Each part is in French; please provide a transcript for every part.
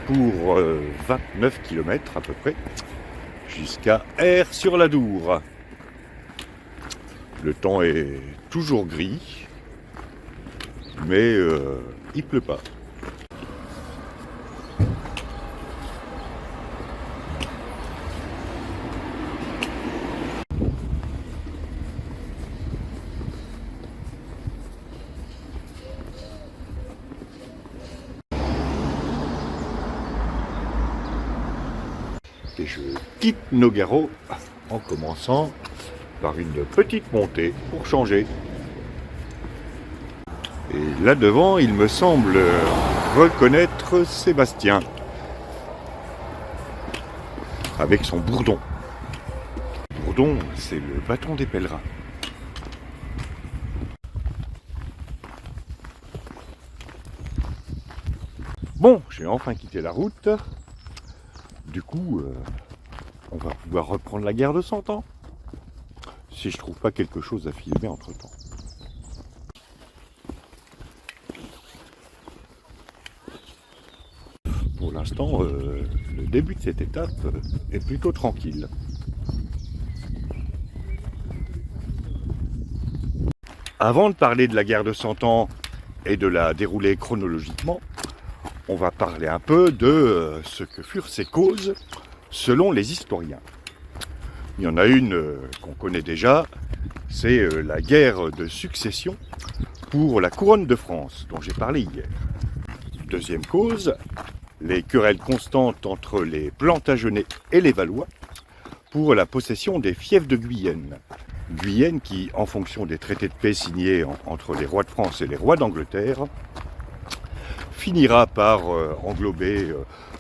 pour 29 km à peu près, jusqu'à Aire-sur-l'Adour. Le temps est toujours gris, mais il pleut pas. Et je quitte Nogaro en commençant par une petite montée pour changer. Et là devant, il me semble reconnaître Sébastien avec son bourdon. Le bourdon, c'est le bâton des pèlerins. Bon, j'ai enfin quitté la route. Du coup, on va pouvoir reprendre la guerre de 100 ans. Si je trouve pas quelque chose à filmer entre temps. Pour l'instant, le début de cette étape est plutôt tranquille. Avant de parler de la guerre de 100 ans et de la dérouler chronologiquement, on va parler un peu de ce que furent ses causes selon les historiens. Il y en a une qu'on connaît déjà, c'est la guerre de succession pour la couronne de France, dont j'ai parlé hier. Deuxième cause, les querelles constantes entre les Plantagenets et les Valois pour la possession des fiefs de Guyenne. Guyenne qui, en fonction des traités de paix signés entre les rois de France et les rois d'Angleterre, finira par englober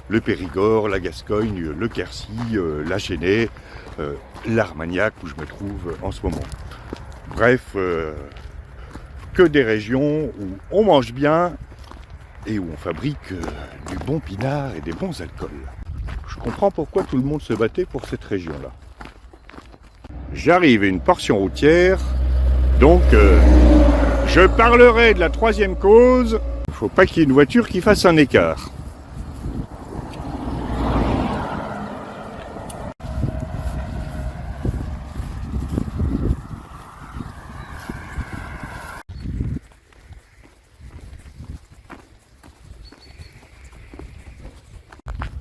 le Périgord, la Gascogne, le Quercy, la Chênaie, l'Armagnac où je me trouve en ce moment. Bref, que des régions où on mange bien et où on fabrique du bon pinard et des bons alcools. Je comprends pourquoi tout le monde se battait pour cette région-là. J'arrive à une portion routière, donc je parlerai de la troisième cause. Il ne faut pas qu'il y ait une voiture qui fasse un écart.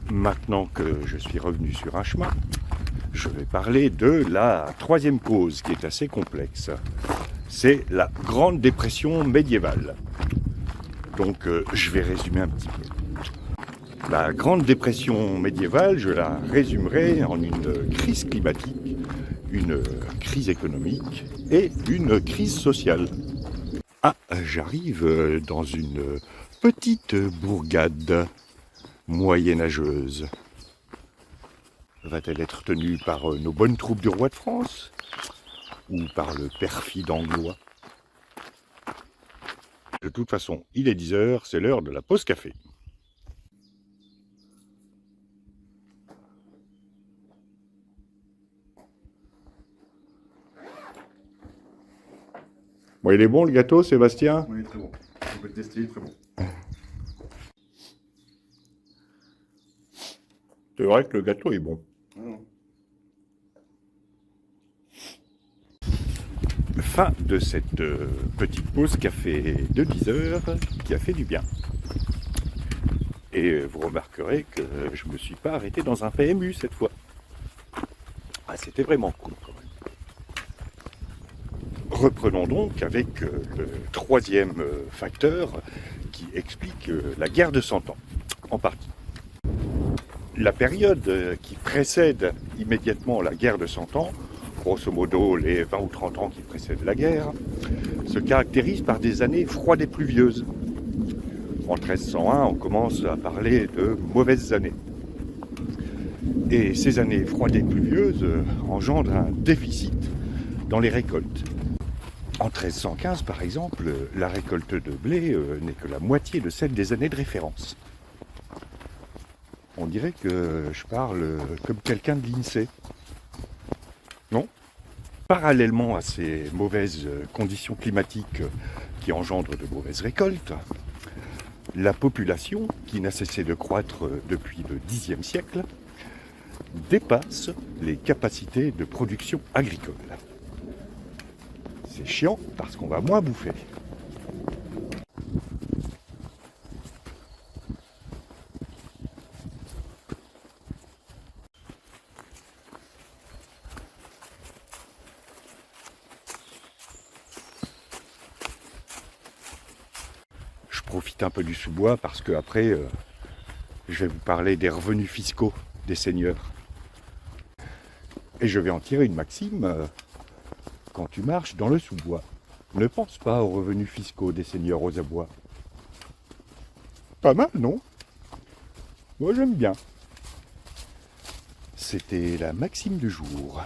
Maintenant que je suis revenu sur un chemin, je vais parler de la troisième cause qui est assez complexe. C'est la Grande Dépression médiévale. Donc je vais résumer un petit peu. La Grande Dépression médiévale, je la résumerai en une crise climatique, une crise économique et une crise sociale. Ah, j'arrive dans une petite bourgade moyenâgeuse. Va-t-elle être tenue par nos bonnes troupes du roi de France ou par le perfide anglois? De toute façon, il est 10h, c'est l'heure de la pause café. Bon, il est bon le gâteau, Sébastien? Oui, très bon. On peut le tester, très bon. C'est vrai que le gâteau est bon. Fin de cette petite pause café de 10h qui a fait du bien. Et vous remarquerez que je ne me suis pas arrêté dans un PMU cette fois. Ah, c'était vraiment cool quand même. Reprenons donc avec le troisième facteur qui explique la guerre de 100 ans, en partie. La période qui précède immédiatement la guerre de 100 ans, grosso modo les 20 ou 30 ans qui précèdent la guerre, se caractérise par des années froides et pluvieuses. En 1301, on commence à parler de mauvaises années. Et ces années froides et pluvieuses engendrent un déficit dans les récoltes. En 1315, par exemple, la récolte de blé n'est que la moitié de celle des années de référence. On dirait que je parle comme quelqu'un de l'INSEE. Non ? Parallèlement à ces mauvaises conditions climatiques qui engendrent de mauvaises récoltes, La population, qui n'a cessé de croître depuis le Xe siècle, dépasse les capacités de production agricole. C'est chiant parce qu'on va moins bouffer. Je profite un peu du sous-bois parce que après, je vais vous parler des revenus fiscaux des seigneurs. Et je vais en tirer une maxime, quand tu marches dans le sous-bois, ne pense pas aux revenus fiscaux des seigneurs aux abois. Pas mal, non? Moi j'aime bien. C'était la maxime du jour.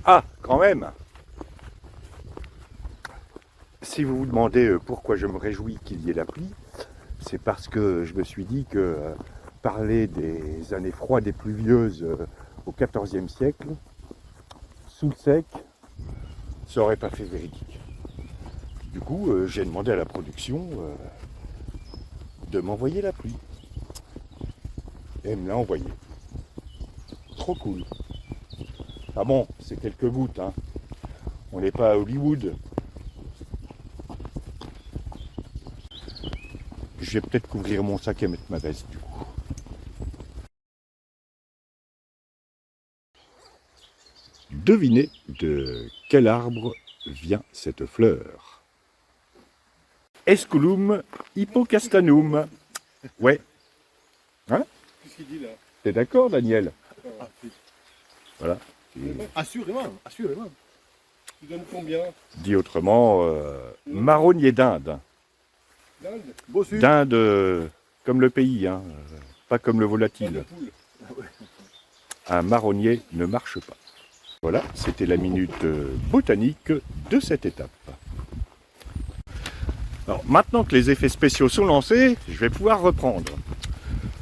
Ah, quand même! Si vous vous demandez pourquoi je me réjouis qu'il y ait la pluie, c'est parce que je me suis dit que parler des années froides et pluvieuses au XIVe siècle, sous le sec, ça aurait pas fait véridique. Du coup, j'ai demandé à la production de m'envoyer la pluie. Et elle me l'a envoyé. Trop cool. Ah bon, c'est quelques gouttes, hein. On n'est pas à Hollywood. Je vais peut-être couvrir mon sac et mettre ma veste du coup. Devinez de quel arbre vient cette fleur? Esculum hippocastanum. Ouais. Hein? Qu'est-ce qu'il dit là? T'es d'accord, Daniel? Voilà. Assurément, assurément. Tu donnes combien? Dit autrement, marronnier d'Inde. L'Inde? Bossu. D'Inde comme le pays, hein, pas comme le volatile. Un marronnier ne marche pas. Voilà, c'était la minute botanique de cette étape. Alors maintenant que les effets spéciaux sont lancés, je vais pouvoir reprendre.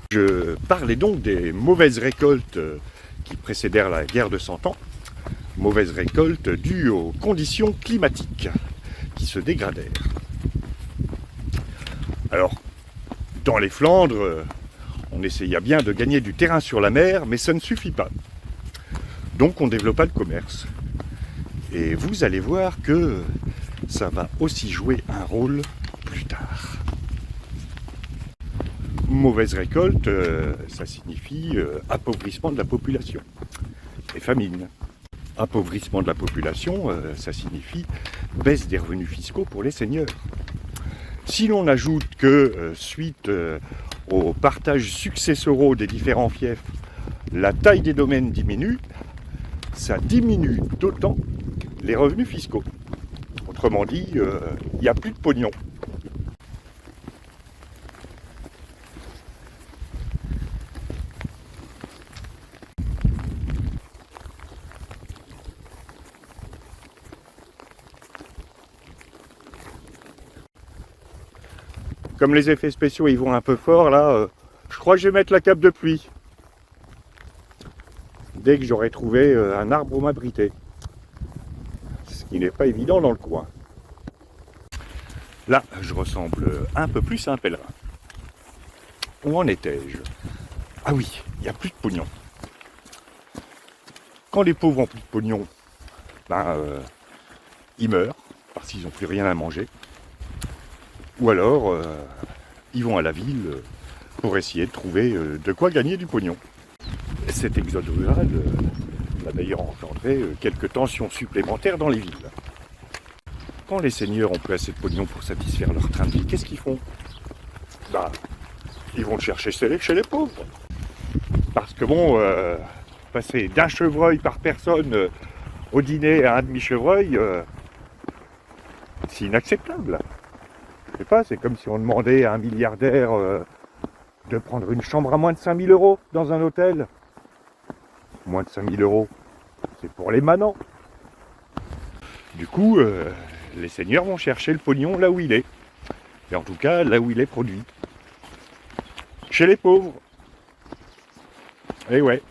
Je parlais donc des mauvaises récoltes qui précédèrent la guerre de 100 ans. Mauvaises récoltes dues aux conditions climatiques qui se dégradèrent. Alors, dans les Flandres, on essaya bien de gagner du terrain sur la mer, mais ça ne suffit pas. Donc on développa le commerce. Et vous allez voir que ça va aussi jouer un rôle plus tard. Mauvaise récolte, ça signifie appauvrissement de la population et famine. Appauvrissement de la population, ça signifie baisse des revenus fiscaux pour les seigneurs. Si l'on ajoute que suite au partage successoraux des différents fiefs, la taille des domaines diminue, ça diminue d'autant les revenus fiscaux. Autrement dit, il n'y a plus de pognon. Comme les effets spéciaux ils vont un peu fort là, je crois que je vais mettre la cape de pluie. Dès que j'aurai trouvé un arbre où m'abriter. Ce qui n'est pas évident dans le coin. Là, je ressemble un peu plus à un pèlerin. Où en étais-je? Ah oui, il n'y a plus de pognon. Quand les pauvres ont plus de pognon, ils meurent parce qu'ils n'ont plus rien à manger. Ou alors, ils vont à la ville pour essayer de trouver de quoi gagner du pognon. Cet exode rural va d'ailleurs engendrer quelques tensions supplémentaires dans les villes. Quand les seigneurs ont plus assez de pognon pour satisfaire leur train de vie, qu'est-ce qu'ils font? Ils vont le chercher chez les pauvres. Parce que bon, passer d'un chevreuil par personne au dîner à un demi-chevreuil, c'est inacceptable. Je sais pas, c'est comme si on demandait à un milliardaire de prendre une chambre à moins de 5 000 € dans un hôtel. Moins de 5 000 €, c'est pour les manants. Du coup, les seigneurs vont chercher le pognon là où il est. Et en tout cas, là où il est produit. Chez les pauvres. Eh ouais.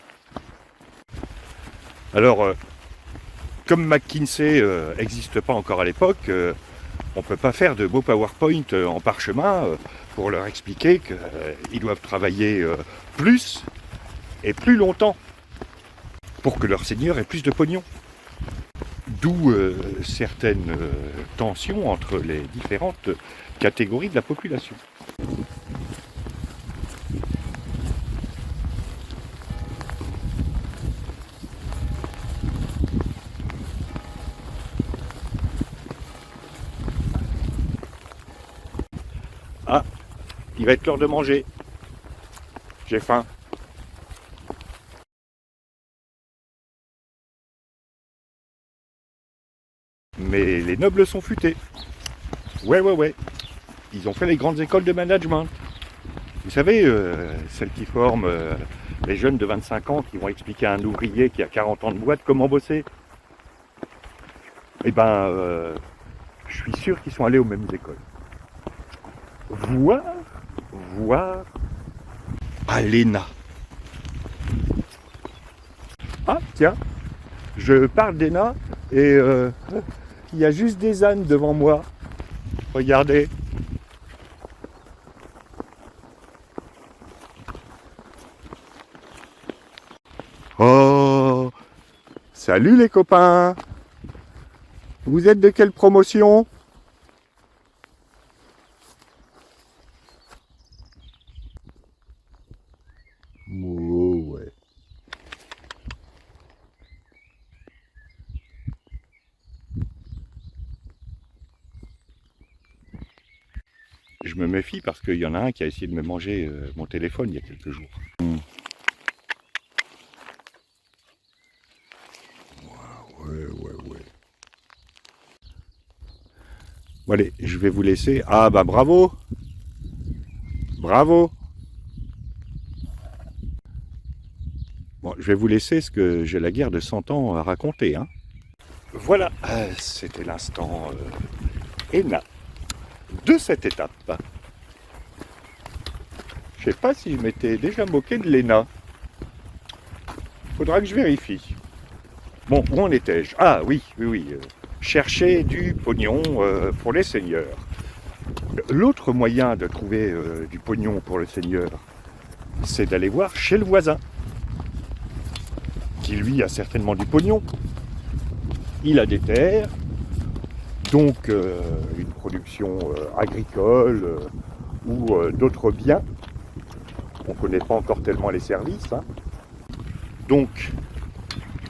Alors, comme McKinsey n'existe pas encore à l'époque, On ne peut pas faire de beaux PowerPoint en parchemin pour leur expliquer qu'ils doivent travailler plus et plus longtemps pour que leur seigneur ait plus de pognon. D'où certaines tensions entre les différentes catégories de la population. Ah, il va être l'heure de manger. J'ai faim. Mais les nobles sont futés. Ouais. Ils ont fait les grandes écoles de management. Vous savez, celles qui forment les jeunes de 25 ans qui vont expliquer à un ouvrier qui a 40 ans de boîte comment bosser. Eh ben, je suis sûr qu'ils sont allés aux mêmes écoles. Voir à l'ENA. Ah, tiens, je parle d'ENA et il y a juste des ânes devant moi. Regardez. Oh, salut les copains. Vous êtes de quelle promotion ? Oh, ouais. Je me méfie parce qu'il y en a un qui a essayé de me manger mon téléphone il y a quelques jours. Ouais. Bon allez, je vais vous laisser. Ah bah bravo. Bon, je vais vous laisser parce que j'ai la guerre de 100 ans à raconter. Hein. Voilà, c'était l'instant ENA de cette étape. Je sais pas si je m'étais déjà moqué de l'ENA. Faudra que je vérifie. Bon, où en étais-je ? Ah oui. Chercher du pognon pour les seigneurs. L'autre moyen de trouver du pognon pour le seigneur, c'est d'aller voir chez le voisin, qui lui a certainement du pognon. Il a des terres, donc une production agricole ou d'autres biens. On ne connaît pas encore tellement les services. Hein. Donc,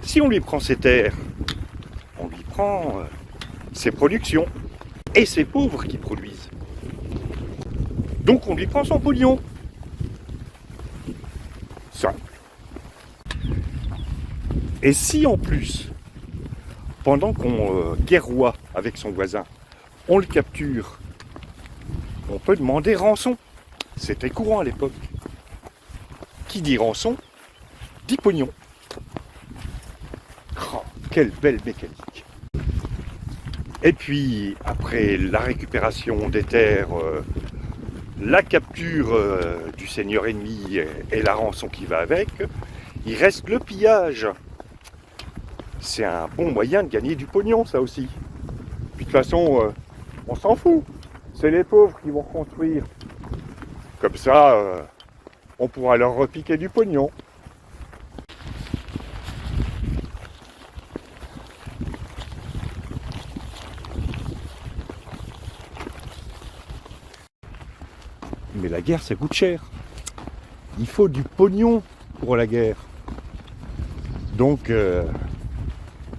si on lui prend ses terres, on lui prend ses productions et ses pauvres qui produisent. Donc on lui prend son pognon. Simple. Et si en plus, pendant qu'on guerroie avec son voisin, on le capture, on peut demander rançon. C'était courant à l'époque. Qui dit rançon, dit pognon. Oh, quelle belle mécanique. Et puis, après la récupération des terres, la capture du seigneur ennemi et la rançon qui va avec, il reste le pillage. C'est un bon moyen de gagner du pognon, ça aussi. Puis de toute façon, on s'en fout. C'est les pauvres qui vont reconstruire. Comme ça, on pourra leur repiquer du pognon. Mais la guerre, ça coûte cher. Il faut du pognon pour la guerre. Donc,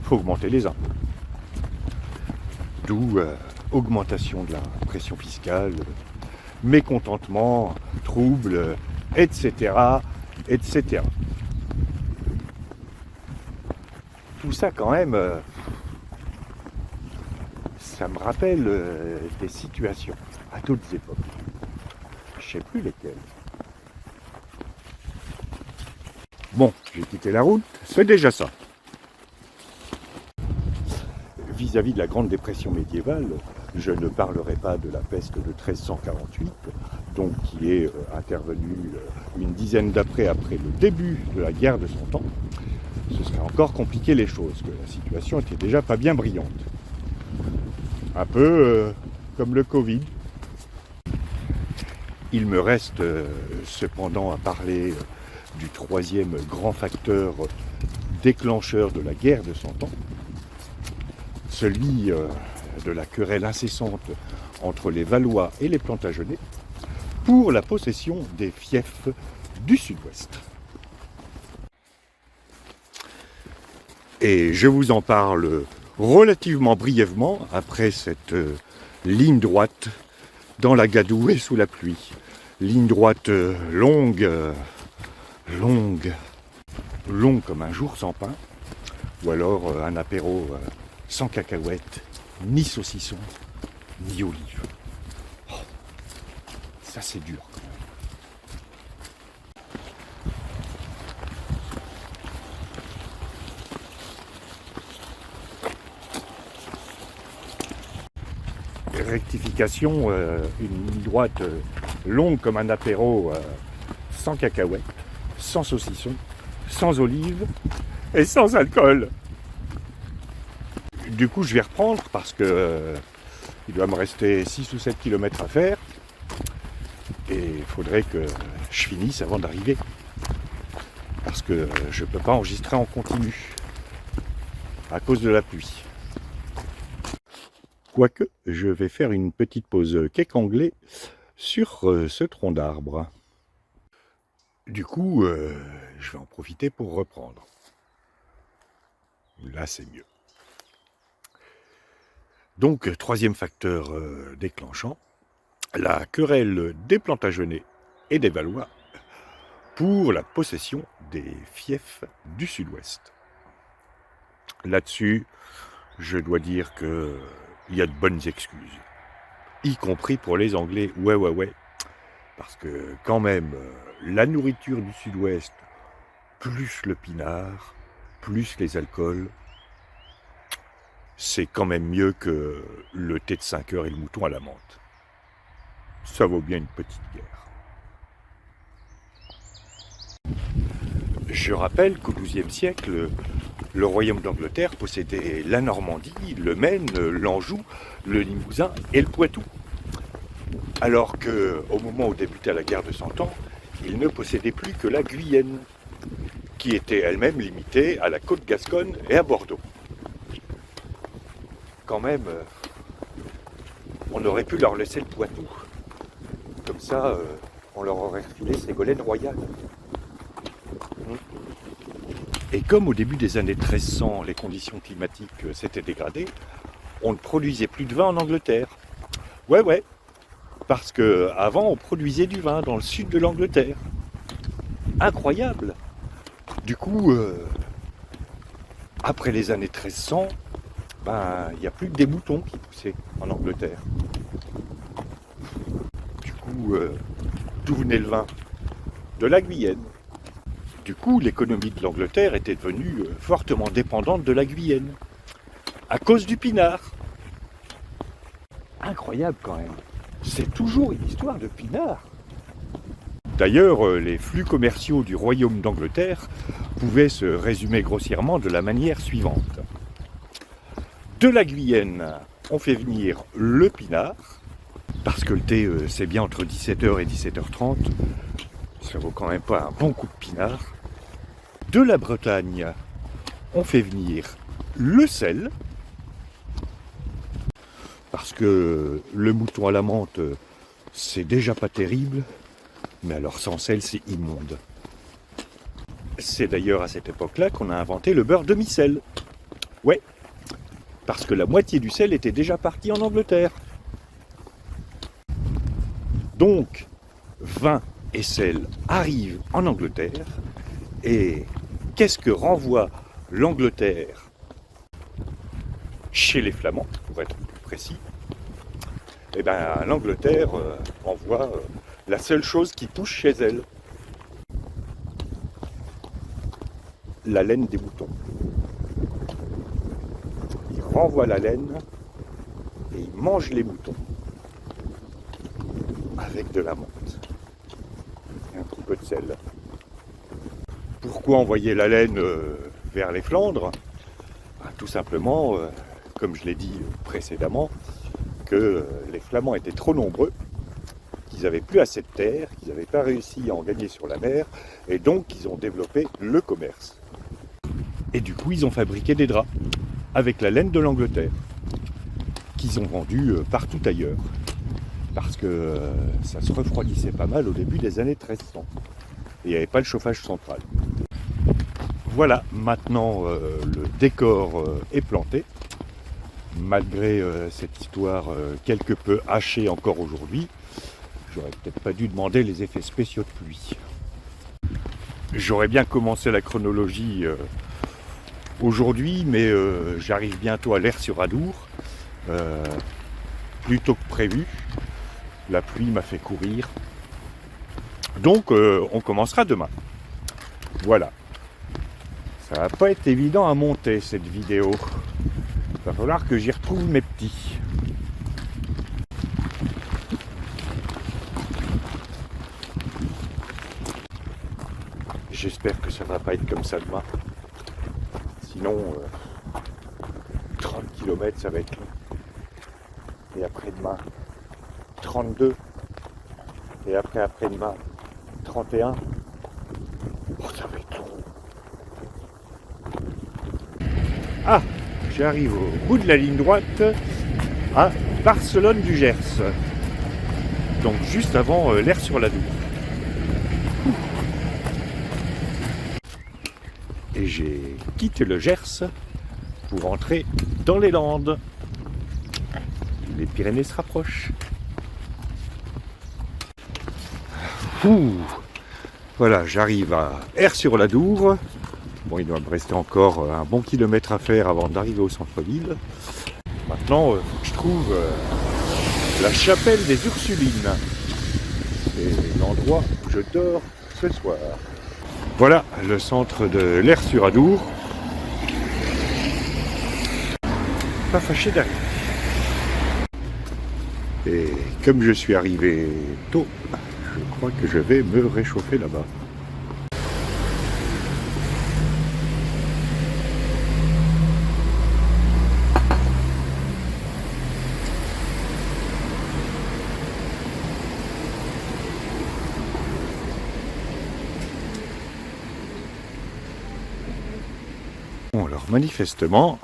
faut augmenter les impôts. D'où augmentation de la pression fiscale, mécontentement, troubles, etc. Tout ça, quand même, ça me rappelle des situations à d'autres époques. Je sais plus lesquelles. Bon, j'ai quitté la route, c'est déjà ça. Vis-à-vis de la Grande Dépression médiévale, je ne parlerai pas de la peste de 1348, donc qui est intervenue une dizaine d'après le début de la guerre de 100 ans. Ce serait encore compliqué les choses, que la situation était déjà pas bien brillante. Un peu comme le Covid. Il me reste cependant à parler du troisième grand facteur déclencheur de la guerre de 100 ans, celui de la querelle incessante entre les Valois et les Plantagenets pour la possession des fiefs du Sud-Ouest. Et je vous en parle relativement brièvement après cette ligne droite dans la gadoue et sous la pluie. Ligne droite longue comme un jour sans pain, ou alors un apéro sans cacahuètes, ni saucisson, ni olive. Oh, ça c'est dur quand même. Rectification, une ligne droite longue comme un apéro, sans cacahuètes, sans saucisson, sans olive et sans alcool. Du coup, je vais reprendre parce que il doit me rester 6 ou 7 km à faire et il faudrait que je finisse avant d'arriver parce que je ne peux pas enregistrer en continu à cause de la pluie. Quoique, je vais faire une petite pause cake anglais sur ce tronc d'arbre. Du coup, je vais en profiter pour reprendre. Là, c'est mieux. Donc, troisième facteur déclenchant, la querelle des Plantagenets et des Valois pour la possession des fiefs du Sud-Ouest. Là-dessus, je dois dire que il y a de bonnes excuses, y compris pour les Anglais, ouais, parce que quand même, la nourriture du Sud-Ouest, plus le pinard, plus les alcools, c'est quand même mieux que le thé de 5 heures et le mouton à la menthe. Ça vaut bien une petite guerre. Je rappelle qu'au XIIe siècle, le royaume d'Angleterre possédait la Normandie, le Maine, l'Anjou, le Limousin et le Poitou. Alors qu'au moment où débutait la guerre de 100 ans, il ne possédait plus que la Guyenne, qui était elle-même limitée à la côte gasconne et à Bordeaux. Quand même, on aurait pu leur laisser le Poitou. Comme ça, on leur aurait refilé Ségolène royale. Et comme au début des années 1300, les conditions climatiques s'étaient dégradées, on ne produisait plus de vin en Angleterre. Ouais, parce qu'avant on produisait du vin dans le sud de l'Angleterre. Incroyable. Du coup, après les années 1300, il n'y a plus que des moutons qui poussaient en Angleterre. Du coup, d'où venait le vin? De la Guyenne. Du coup, l'économie de l'Angleterre était devenue fortement dépendante de la Guyenne, à cause du pinard. Incroyable quand même. C'est toujours une histoire de pinard. D'ailleurs, les flux commerciaux du royaume d'Angleterre pouvaient se résumer grossièrement de la manière suivante. De la Guyenne, on fait venir le pinard, parce que le thé, c'est bien entre 17h et 17h30. Ça vaut quand même pas un bon coup de pinard. De la Bretagne, on fait venir le sel, parce que le mouton à la menthe, c'est déjà pas terrible, mais alors sans sel, c'est immonde. C'est d'ailleurs à cette époque-là qu'on a inventé le beurre demi-sel. Ouais, parce que la moitié du sel était déjà parti en Angleterre. Donc, vin et sel arrivent en Angleterre, et qu'est-ce que renvoie l'Angleterre chez les Flamands, pour être plus précis? Eh bien, l'Angleterre renvoie la seule chose qui touche chez elle. La laine des moutons. Ils renvoient la laine et ils mangent les moutons. Avec de la menthe. Et un petit peu de sel. Pourquoi envoyer la laine vers les Flandres? Tout simplement, comme je l'ai dit précédemment, que les Flamands étaient trop nombreux, qu'ils n'avaient plus assez de terre, qu'ils n'avaient pas réussi à en gagner sur la mer, et donc ils ont développé le commerce. Et du coup, ils ont fabriqué des draps avec la laine de l'Angleterre, qu'ils ont vendu partout ailleurs, parce que ça se refroidissait pas mal au début des années 1300. Et il n'y avait pas le chauffage central. Voilà, maintenant le décor est planté, malgré cette histoire quelque peu hachée encore aujourd'hui. J'aurais peut-être pas dû demander les effets spéciaux de pluie. J'aurais bien commencé la chronologie aujourd'hui, mais j'arrive bientôt à l'Aire-sur-Adour, plus tôt que prévu. La pluie m'a fait courir. Donc on commencera demain. Voilà. Ça va pas être évident à monter cette vidéo. Il va falloir que j'y retrouve mes petits. J'espère que ça va pas être comme ça demain. Sinon, 30 km ça va être long. Et après-demain, 32. Et après-demain, 31. Oh, ça va être long. Ah, j'arrive au bout de la ligne droite à Barcelone du Gers. Donc juste avant l'Aire-sur-l'Adour. Et j'ai quitté le Gers pour entrer dans les Landes. Les Pyrénées se rapprochent. Ouh. Voilà, j'arrive à Aire-sur-l'Adour. Bon, il doit me rester encore un bon kilomètre à faire avant d'arriver au centre-ville. Maintenant, je trouve la chapelle des Ursulines. C'est l'endroit où je dors ce soir. Voilà le centre de l'Aire-sur-Adour. Pas fâché d'arriver. Et comme je suis arrivé tôt, je crois que je vais me réchauffer là-bas. Bon, alors manifestement,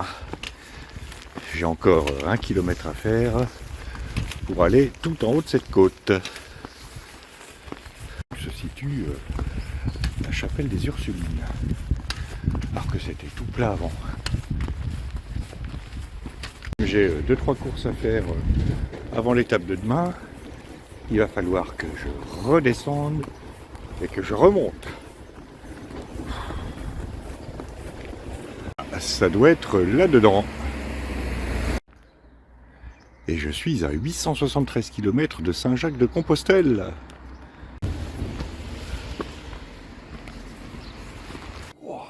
j'ai encore 1 kilomètre à faire pour aller tout en haut de cette côte. Se situe la chapelle des Ursulines, alors que c'était tout plat avant. J'ai 2-3 courses à faire avant l'étape de demain. Il va falloir que je redescende et que je remonte. Ça doit être là-dedans. Et je suis à 873 km de Saint-Jacques-de-Compostelle. Wow.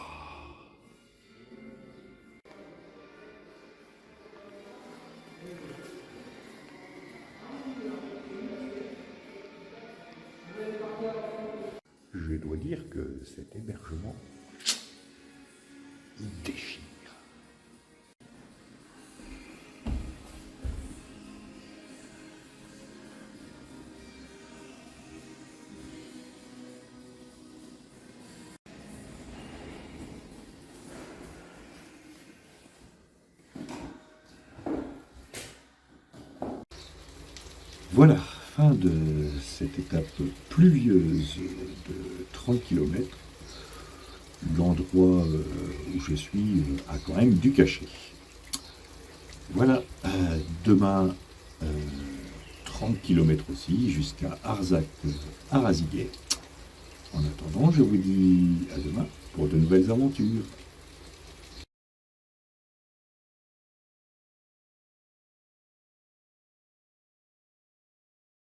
Je dois dire que cet hébergement, il déchire. Voilà, fin de cette étape pluvieuse de 30 km. L'endroit où je suis a quand même du cachet. Voilà, demain 30 km aussi, jusqu'à Arzac-Araziguet. En attendant, je vous dis à demain pour de nouvelles aventures.